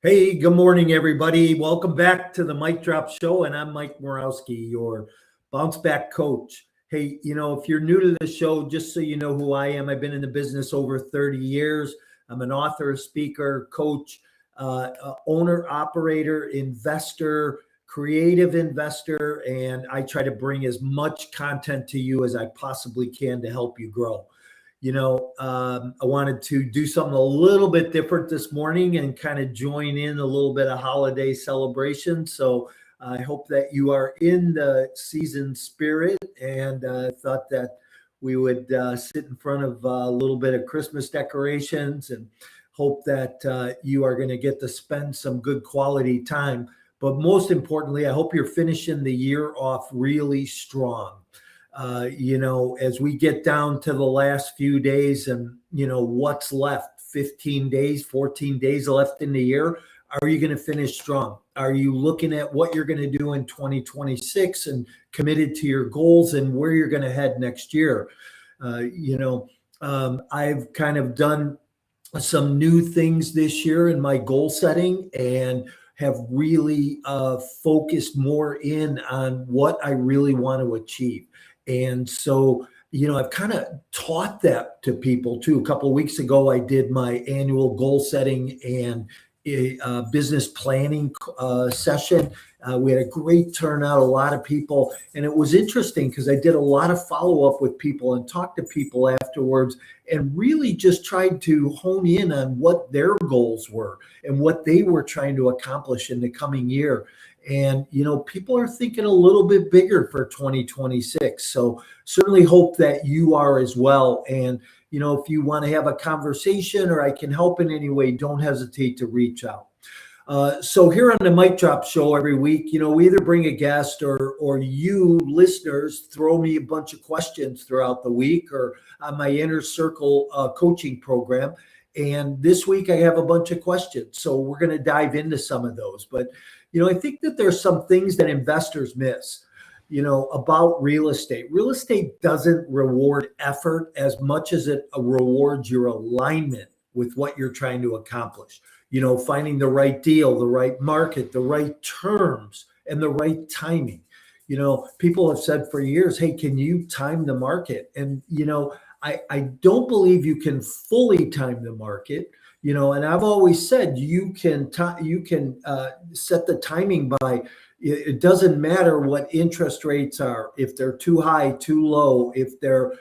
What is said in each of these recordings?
Hey, good morning, everybody. Welcome back to the Mic Drop Show, and I'm Mike Morawski, your bounce back coach. Hey, if you're new to the show, just so you know who I am, I've been in the business over 30 years. I'm an author, speaker, coach, owner, operator, investor, creative investor, and I try to bring as much content to you as I possibly can to help you grow. I wanted to do something a little bit different this morning and kind of join in a little bit of holiday celebration. So I hope that you are in the season spirit, and thought that we would sit in front of a little bit of Christmas decorations and hope that you are going to get to spend some good quality time. But most importantly, I hope you're finishing the year off really strong. As we get down to the last few days and, what's left, 15 days, 14 days left in the year, are you going to finish strong? Are you looking at what you're going to do in 2026 and committed to your goals and where you're going to head next year? I've kind of done some new things this year in my goal setting and have really focused more in on what I really want to achieve. And so, I've kind of taught that to people too. A couple of weeks ago, I did my annual goal setting and business planning session. We had a great turnout, a lot of people. And it was interesting because I did a lot of follow-up with people and talked to people afterwards and really just tried to hone in on what their goals were and what they were trying to accomplish in the coming year. And, people are thinking a little bit bigger for 2026. So certainly hope that you are as well. And, if you want to have a conversation or I can help in any way, don't hesitate to reach out. So here on the Mic Drop Show every week, we either bring a guest or you listeners throw me a bunch of questions throughout the week or on my Inner Circle coaching program. And this week I have a bunch of questions. So we're going to dive into some of those. But, I think that there's some things that investors miss, about real estate. Real estate doesn't reward effort as much as it rewards your alignment with what you're trying to accomplish. Finding the right deal, the right market, the right terms, and the right timing. People have said for years, hey, can you time the market? And, I don't believe you can fully time the market, and I've always said you can set the timing by, it doesn't matter what interest rates are, if they're too high, too low, if they're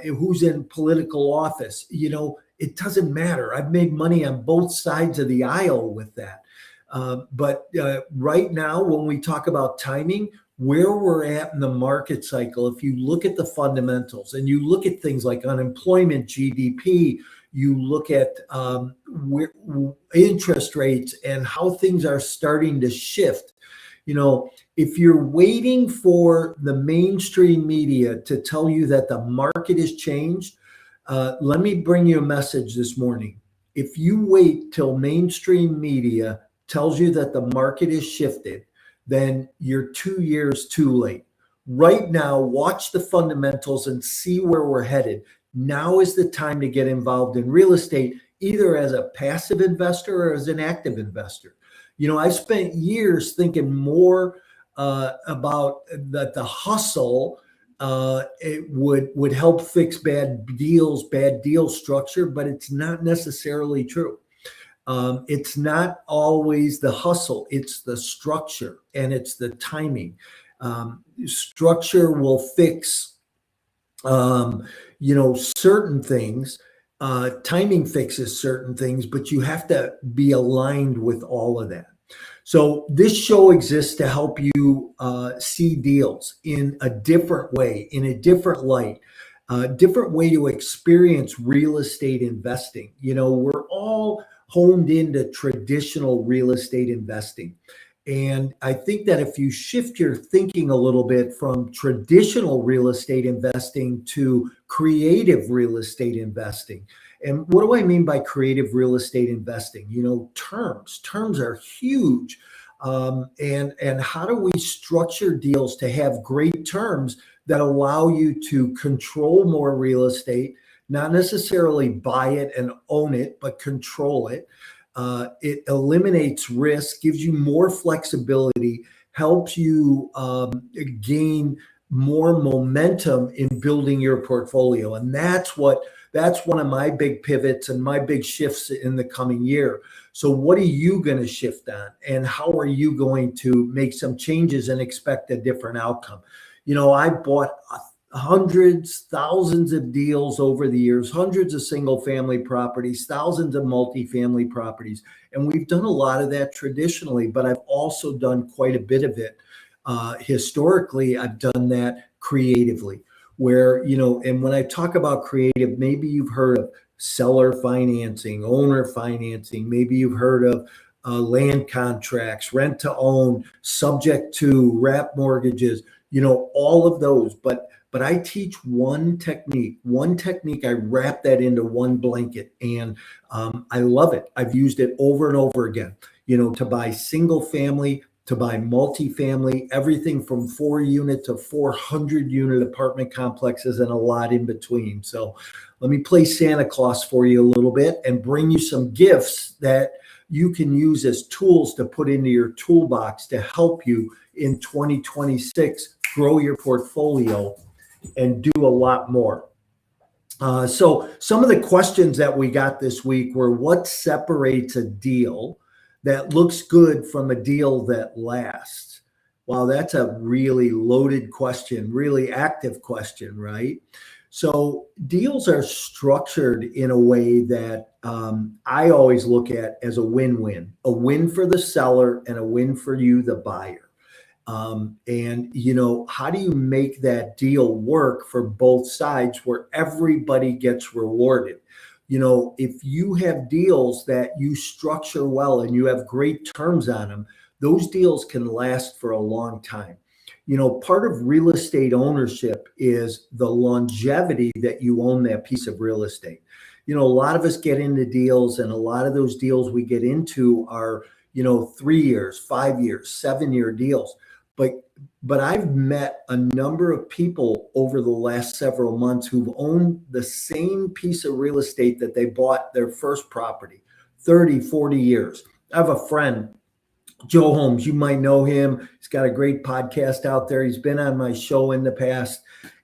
who's in political office, it doesn't matter. I've made money on both sides of the aisle with that. But right now, when we talk about timing, where we're at in the market cycle, if you look at the fundamentals and you look at things like unemployment, GDP, you look at interest rates and how things are starting to shift. If you're waiting for the mainstream media to tell you that the market has changed, let me bring you a message this morning. If you wait till mainstream media tells you that the market is shifted, then you're 2 years too late. Right now, watch the fundamentals and see where we're headed. Now is the time to get involved in real estate, either as a passive investor or as an active investor. I spent years thinking more about that the hustle it would help fix bad deal structure, but it's not necessarily true. It's not always the hustle, it's the structure and it's the timing. Structure will fix, certain things. Timing fixes certain things, but you have to be aligned with all of that. So this show exists to help you see deals in a different way, in a different light, a different way to experience real estate investing. We're all honed into traditional real estate investing. And I think that if you shift your thinking a little bit from traditional real estate investing to creative real estate investing. And what do I mean by creative real estate investing? Terms are huge. And how do we structure deals to have great terms that allow you to control more real estate, not necessarily buy it and own it, but control it. It eliminates risk, gives you more flexibility, helps you gain more momentum in building your portfolio. And that's one of my big pivots and my big shifts in the coming year. So what are you going to shift on, and how are you going to make some changes and expect a different outcome? I bought hundreds, thousands of deals over the years, hundreds of single family properties, thousands of multifamily properties. And we've done a lot of that traditionally, but I've also done quite a bit of it. Historically, I've done that creatively, where, and when I talk about creative, maybe you've heard of seller financing, owner financing, maybe you've heard of land contracts, rent to own, subject to wrap mortgages, all of those. But I teach one technique. I wrap that into one blanket, and I love it. I've used it over and over again, to buy single family, to buy multifamily, everything from 4-unit to 400-unit apartment complexes, and a lot in between. So let me play Santa Claus for you a little bit and bring you some gifts that you can use as tools to put into your toolbox to help you in 2026 grow your portfolio and do a lot more. So some of the questions that we got this week were, what separates a deal that looks good from a deal that lasts? Wow, that's a really loaded question, really active question, right? So deals are structured in a way that I always look at as a win-win, a win for the seller and a win for you, the buyer. And how do you make that deal work for both sides where everybody gets rewarded? If you have deals that you structure well and you have great terms on them, those deals can last for a long time. Part of real estate ownership is the longevity that you own that piece of real estate. A lot of us get into deals, and a lot of those deals we get into are, 3 years, 5 years, 7-year deals. But I've met a number of people over the last several months who've owned the same piece of real estate that they bought their first property, 30, 40 years. I have a friend, Joe Holmes, you might know him. He's got a great podcast out there. He's been on my show in the past.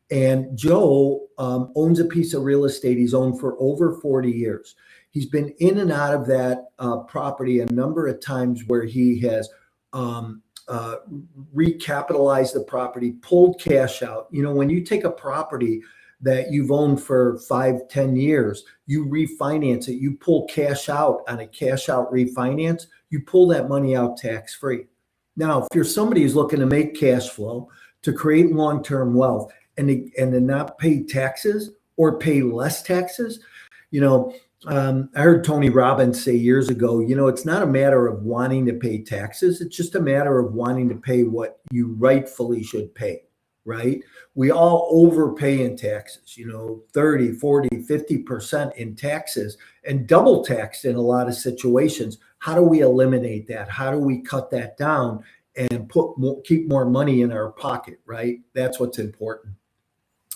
And Joe owns a piece of real estate he's owned for over 40 years. He's been in and out of that property a number of times where he has recapitalized the property, pulled cash out. When you take a property that you've owned for 5-10 years, you refinance it, you pull cash out on a cash out refinance, you pull that money out tax-free. Now, if you're somebody who's looking to make cash flow, to create long-term wealth, and to not pay taxes or pay less taxes, I heard Tony Robbins say years ago, it's not a matter of wanting to pay taxes. It's just a matter of wanting to pay what you rightfully should pay, right? We all overpay in taxes, 30, 40, 50% in taxes, and double taxed in a lot of situations. How do we eliminate that? How do we cut that down and keep more money in our pocket, right? That's what's important.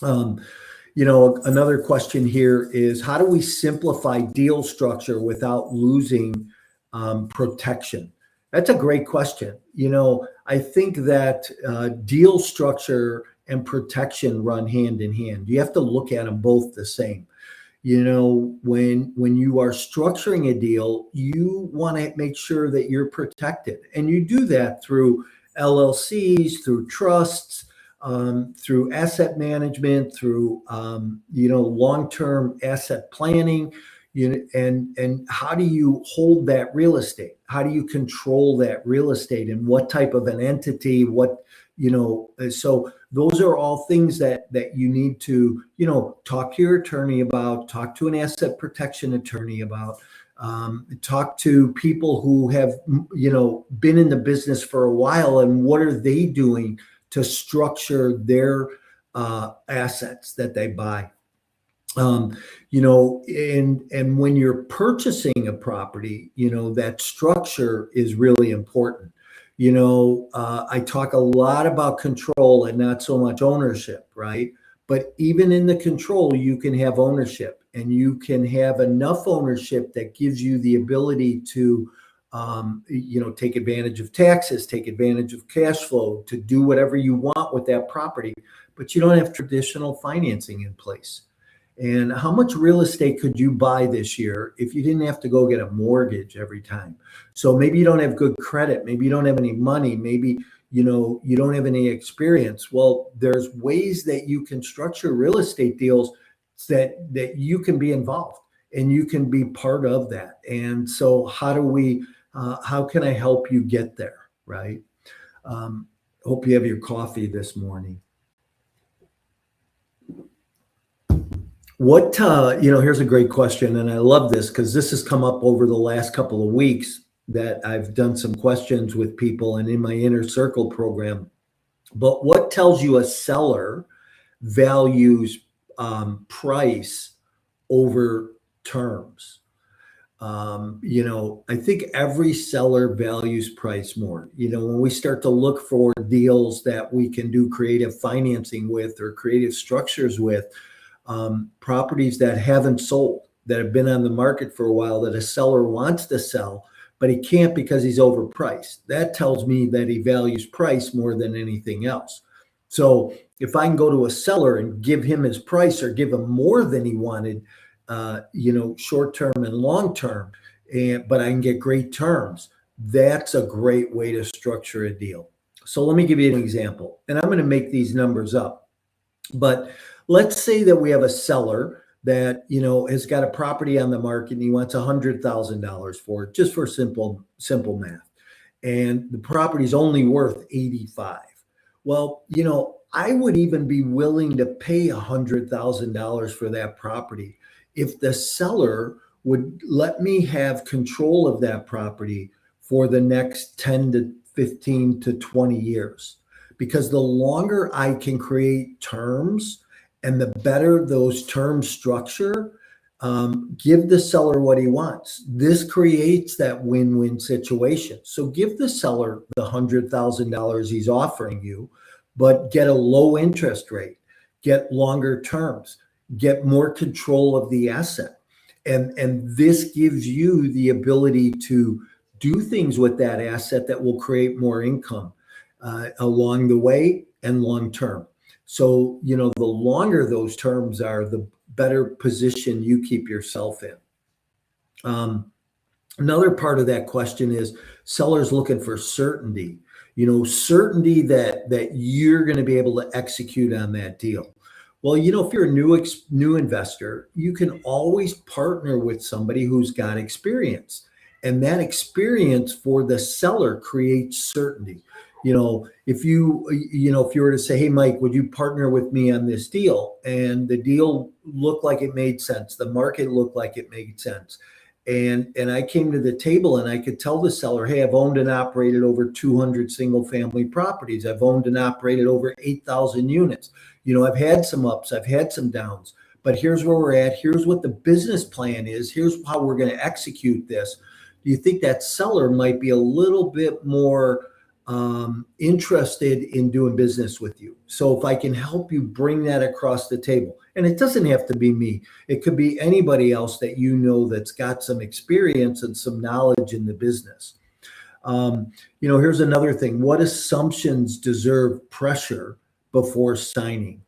Another question here is, how do we simplify deal structure without losing protection? That's a great question. I think that deal structure and protection run hand in hand. You have to look at them both the same. When you are structuring a deal, you want to make sure that you're protected. And you do that through LLCs, through trusts, through asset management, through long-term asset planning, and how do you hold that real estate? How do you control that real estate, and what type of an entity? So those are all things that you need to talk to your attorney about, talk to an asset protection attorney about. Talk to people who have been in the business for a while, and what are they doing to structure their assets that they buy. And when you're purchasing a property, that structure is really important. I talk a lot about control and not so much ownership, right? But even in the control, you can have ownership. and you can have enough ownership that gives you the ability to, take advantage of taxes, take advantage of cash flow, to do whatever you want with that property, but you don't have traditional financing in place. And how much real estate could you buy this year if you didn't have to go get a mortgage every time? So maybe you don't have good credit, maybe you don't have any money, maybe you don't have any experience. Well, there's ways that you can structure real estate deals that you can be involved and you can be part of that. And so how can I help you get there, right? Hope you have your coffee this morning. Here's a great question, and I love this because this has come up over the last couple of weeks that I've done some questions with people and in my inner circle program. But what tells you a seller values price over terms? I think every seller values price more. When we start to look for deals that we can do creative financing with or creative structures with, properties that haven't sold, that have been on the market for a while, that a seller wants to sell, but he can't because he's overpriced. That tells me that he values price more than anything else. So if I can go to a seller and give him his price or give him more than he wanted, short term and long term, but I can get great terms, that's a great way to structure a deal. So let me give you an example, and I'm going to make these numbers up, but let's say that we have a seller that, has got a property on the market and he wants $100,000 for it, just for simple math. And the property's only worth 85. Well, I would even be willing to pay $100,000 for that property if the seller would let me have control of that property for the next 10 to 15 to 20 years. Because the longer I can create terms and the better those terms structure, give the seller what he wants. This creates that win-win situation. So give the seller the $100,000 he's offering you, but get a low interest rate, get longer terms, get more control of the asset. And this gives you the ability to do things with that asset that will create more income along the way and long term. So, the longer those terms are, the better position you keep yourself in. Another part of that question is sellers looking for certainty, certainty that you're going to be able to execute on that deal. Well, if you're a new investor, you can always partner with somebody who's got experience, and that experience for the seller creates certainty. If you were to say, hey, Mike, would you partner with me on this deal? And the deal looked like it made sense. The market looked like it made sense. And I came to the table and I could tell the seller, hey, I've owned and operated over 200 single family properties. I've owned and operated over 8,000 units. I've had some ups, I've had some downs, but here's where we're at. Here's what the business plan is. Here's how we're going to execute this. Do you think that seller might be a little bit more interested in doing business with you? So if I can help you bring that across the table, and it doesn't have to be me, it could be anybody else that that's got some experience and some knowledge in the business. Here's another thing. What assumptions deserve pressure before signing?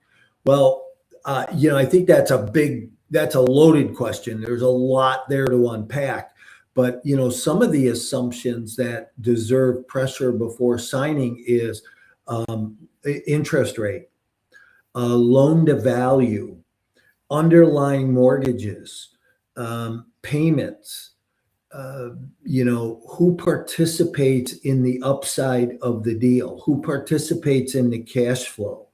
Well, I think that's a loaded question. There's a lot there to unpack. But, some of the assumptions that deserve pressure before signing is interest rate, loan to value, underlying mortgages, payments, who participates in the upside of the deal, who participates in the cash flow,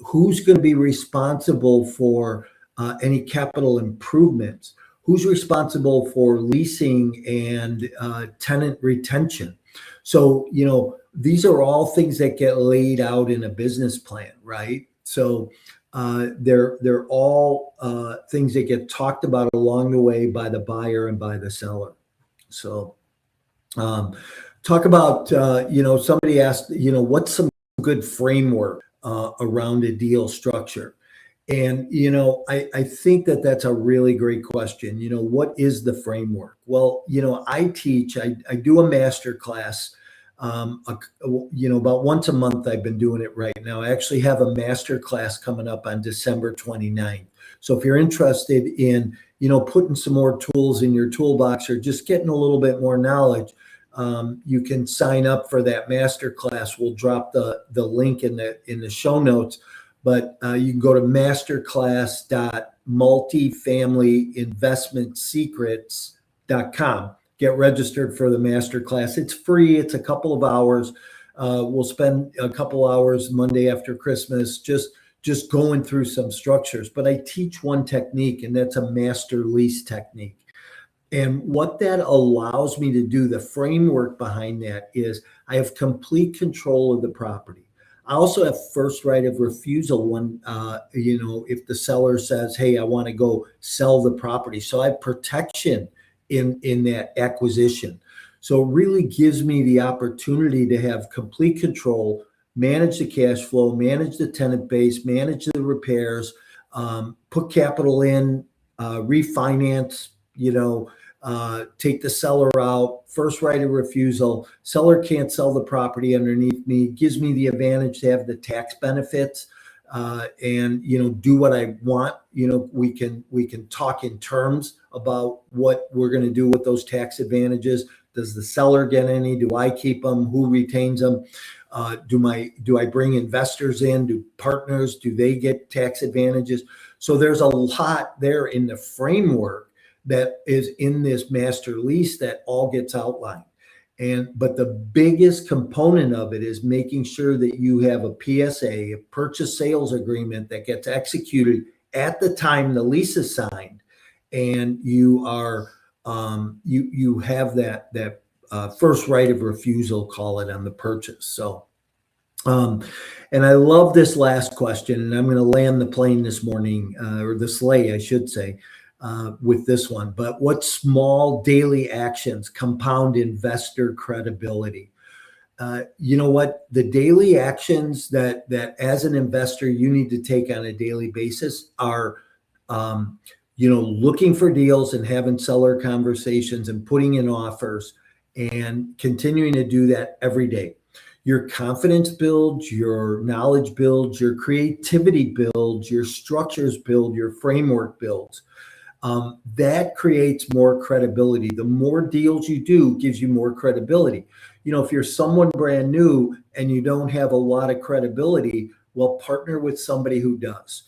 who's going to be responsible for any capital improvements, who's responsible for leasing and tenant retention. So, these are all things that get laid out in a business plan, right? So they're all things that get talked about along the way by the buyer and by the seller. So talk about, somebody asked, what's some good framework around a deal structure? And, I think that that's a really great question. What is the framework? Well, I do a master class, about once a month. I've been doing it right now. I actually have a master class coming up on December 29th. So if you're interested in, putting some more tools in your toolbox or just getting a little bit more knowledge, you can sign up for that master class. We'll drop the link in the show notes. But you can go to masterclass.multifamilyinvestmentsecrets.com. Get registered for the masterclass. It's free. It's a couple of hours. We'll spend a couple hours Monday after Christmas just going through some structures. But I teach one technique, and that's a master lease technique. And what that allows me to do, the framework behind that, is I have complete control of the property. I also have first right of refusal when, if the seller says, hey, I want to go sell the property. So I have protection in that acquisition. So it really gives me the opportunity to have complete control, manage the cash flow, manage the tenant base, manage the repairs, put capital in, refinance, take the seller out, first right of refusal. Seller can't sell the property underneath me. Gives me the advantage to have the tax benefits, and do what I want. We can talk in terms about what we're going to do with those tax advantages. Does the seller get any? Do I keep them? Who retains them? Do I bring investors in? Do partners, do they get tax advantages? So there's a lot there in the framework that is in this master lease that all gets outlined. But the biggest component of it is making sure that you have a PSA, a purchase sales agreement, that gets executed at the time the lease is signed, and you are you have that first right of refusal, call it, on the purchase. So and I love this last question, and I'm going to land the plane this morning, or the sleigh, I should say, with this one. But what small daily actions compound investor credibility? You know what? The daily actions that as an investor you need to take on a daily basis are, looking for deals and having seller conversations and putting in offers and continuing to do that every day. Your confidence builds, your knowledge builds, your creativity builds, your structures build, your framework builds. That creates more credibility. The more deals you do gives you more credibility. If you're someone brand new and you don't have a lot of credibility, well, partner with somebody who does.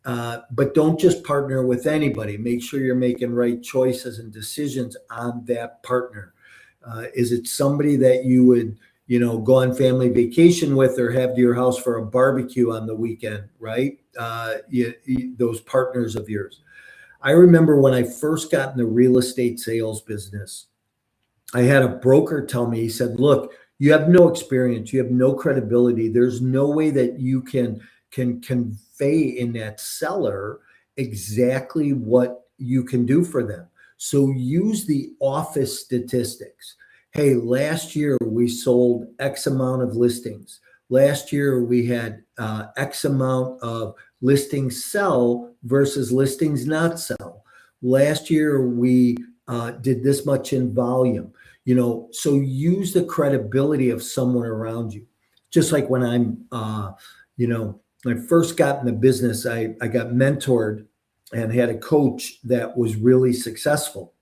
But don't just partner with anybody. Make sure you're making right choices and decisions on that partner. Is it somebody that you would, go on family vacation with or have to your house for a barbecue on the weekend, right? Those partners of yours. I remember when I first got in the real estate sales business, I had a broker tell me, he said, look, you have no experience, you have no credibility. There's no way that you can convey in that seller exactly what you can do for them. So use the office statistics. Hey, last year we sold X amount of listings. Last year we had X amount of listings sell versus listings not sell. Last year we did this much in volume. So use the credibility of someone around you. Just like when when I first got in the business, I got mentored and had a coach that was really successful.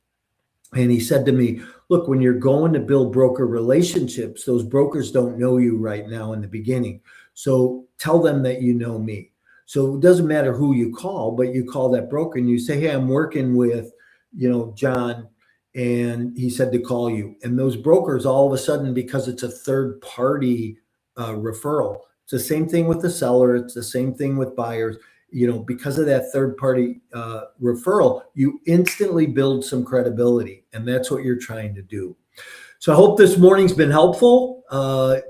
And he said to me, look, when you're going to build broker relationships, those brokers don't know you right now in the beginning. So tell them that you know me. So it doesn't matter who you call, but you call that broker and you say, hey, I'm working with, John, and he said to call you. And those brokers, all of a sudden, because it's a third party referral, it's the same thing with the seller. It's the same thing with buyers. Because of that third party referral, you instantly build some credibility, and that's what you're trying to do. So I hope this morning's been helpful.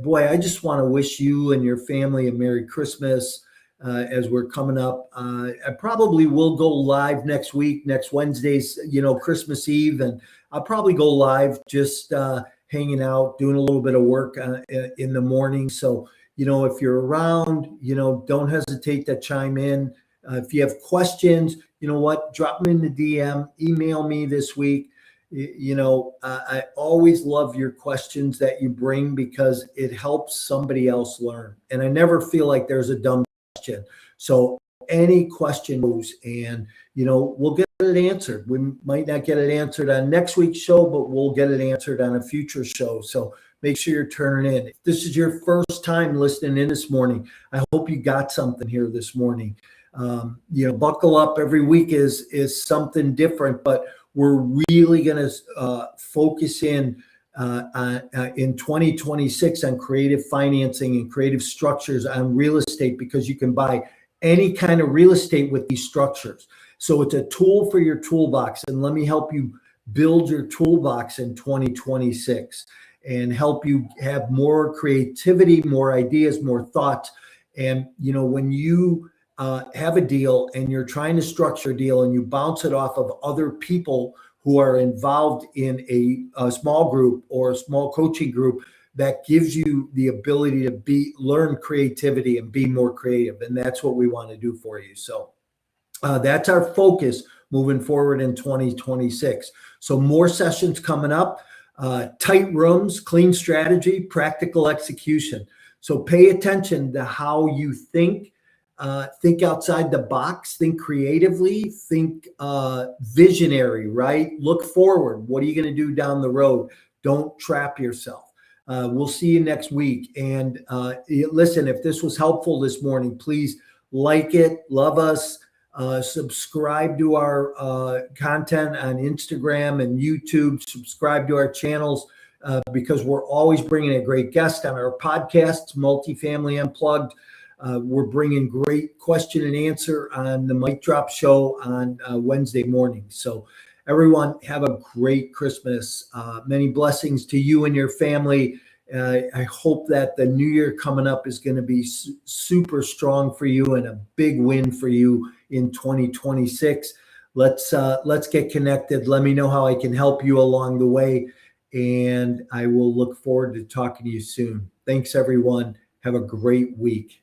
Boy, I just want to wish you and your family a Merry Christmas as we're coming up. I probably will go live next week, next Wednesday's, Christmas Eve, and I'll probably go live just hanging out, doing a little bit of work in the morning. So if you're around, don't hesitate to chime in. If you have questions, you know what, drop them in the DM, email me this week. I always love your questions that you bring because it helps somebody else learn. And I never feel like there's a dumb question. So any question moves, and we'll get it answered. We might not get it answered on next week's show, but we'll get it answered on a future show. So make sure you're turning in. If this is your first time listening in this morning, I hope you got something here this morning. Buckle up. Every week is something different, but we're really going to focus in 2026 on creative financing and creative structures on real estate, because you can buy any kind of real estate with these structures. So it's a tool for your toolbox, and let me help you build your toolbox in 2026 and help you have more creativity, more ideas, more thoughts. And when you have a deal and you're trying to structure a deal and you bounce it off of other people who are involved in a small group or a small coaching group, that gives you the ability to learn creativity and be more creative. And that's what we want to do for you. So that's our focus moving forward in 2026. So more sessions coming up, tight rooms, clean strategy, practical execution. So pay attention to how you think outside the box, think creatively, think visionary, right? Look forward. What are you going to do down the road? Don't trap yourself. We'll see you next week. And listen, if this was helpful this morning, please like it, love us, subscribe to our content on Instagram and YouTube, subscribe to our channels, because we're always bringing a great guest on our podcasts, Multifamily Unplugged. We're bringing great question and answer on the Mic Drop Show on Wednesday morning. So everyone, have a great Christmas. Many blessings to you and your family. I hope that the new year coming up is going to be super strong for you and a big win for you in 2026. Let's get connected. Let me know how I can help you along the way. And I will look forward to talking to you soon. Thanks, everyone. Have a great week.